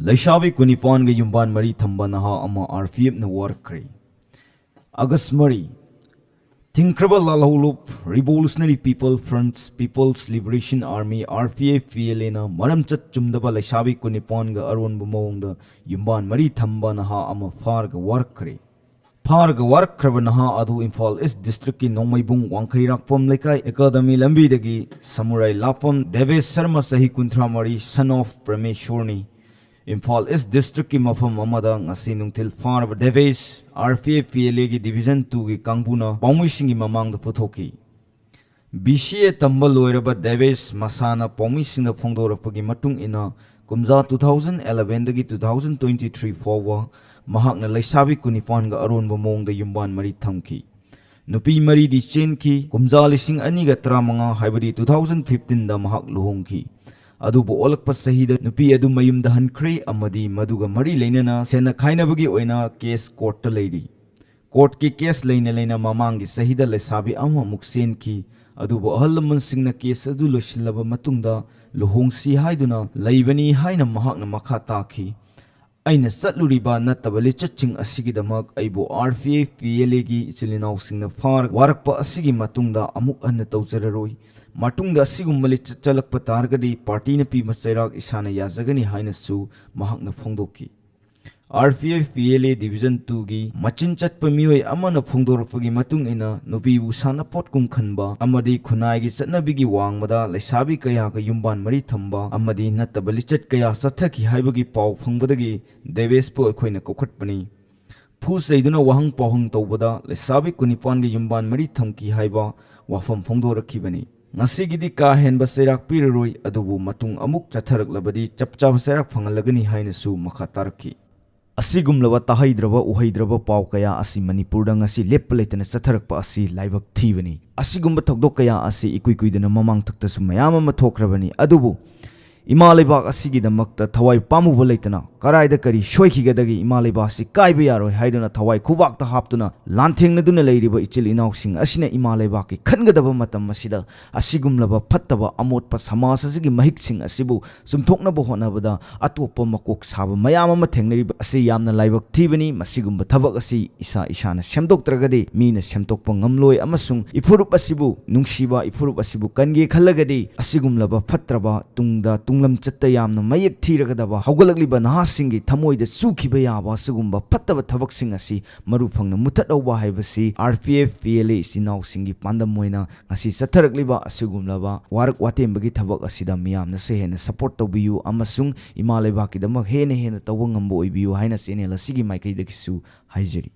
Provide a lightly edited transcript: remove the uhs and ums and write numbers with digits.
Leishabi kunifan ga yumban mari thamba naha ama RPF na warkre. August Mari Tmthiraba Revolutionary People Fronts People's Liberation Army RPF PLA na maram chat chumdaba Leishabi kunifan ga aron bumawng yumban mari thamba naha ama far ga warkre. Far ga warkre naha adu Imphal East District ki Nongmaibung Wangkhairakpom Lekai Academy lambi dagi Samurai Lafon Devesh Sharma Sahi Kuntramari son of Prameshwarni Imphal East District ki mafam amada ngasi nungthil farba Devesh RPF PLA ki Division 2 ki Kangbuna Paumuising mamang da puthoki BCA tambal loiraba Devesh masana Paumuising da phongdorapagi matung ina kumza 2011 dagi 2023 forward mahakna Leishabi kunifan ga aron bamong da yumban mari thamki nupi mari di chenki kumza lising ani ga tramanga haibadi 2015 da mahak luhongki adubu olakpa sahida nupi adu mayum da hankre amadi maduga mari leinana sena khainabagi oina case court ta leiri court ki case leina mamangi sahida Leishabi ama muksen ki adubu ahalman singna case adu loshilaba matungda luhongsi haiduna leibani haina mahakna makha taki aina satluriba natabali chaching asigidamak aibo RPF PLA gi ichilinau singna far warakpa asigi matungda amuk anna tawjararoi matungda asigumbali chalakpa targadi party na pi masairak isana yazagani haina su mahakna phongdoki RPF PLA Division 2 gi machin chatpa mioi amana phongdorapagi matung ina nupi bu sanapot kum khanba amadi khunai gi chatnabi gi wangmada Leishabi kaya ka yumban mari thamba amadi natabali chat kaya sathaki haibagi paw phangbadagi Devesh po khoina kokhatpani phu seiduna wahang pawhang tawbada Leishabi kunifan gi yumban mari thamki haiba wafam phongdorakhibani ngasigidi ka henba seirak piraroi adubu matung amuk chatharaklabadi chapchab seirak phangalagani haina su makha tarki asigumlaba tahaidraba uhaidraba paw kaya asi Manipurda ngasi leppalaitana satharakpa asi laibak thibani asigumba thokdok kaya asi ikuikuidana mamang thakta su mayam ama thokrabani adubu ima leibak asigi damakta thawai pamuba leitana karaida kari shoikigadagi ima leibak si kaiba yaroi haiduna thawai khubakta haptuna lanthengna leiriba ichil inausing asina ima leibak ki khangadaba matam masida asigumlaba phattaba amotpa samaj asigi mahiksing asibu sumthoknaba honabada atopa makok saba mayam ama thengnariba asi yamna laibak thibani masigumba thabak asi isana semdoktragadi mina semtokpa ngamloi amasung ifurup asibu nungsiba ifurup asibu kange khallagadi asigumlaba phattraba tungda tunglam chatta yamna mayek thiragadaba haugalakliba nahasingi thamoida sukhiba yaba asugumba phattaba thabaksing asi marufangna muthatawba haibasi RPF PLA sinau singi pandam moina ngasi satharakliba asugumlaba warak watembagi thabak asida miyamna se hena support tawbiyu amasung imaleba kidamak hena tawba ngambo oibiyu haina channel asigi maikaidagi su haijari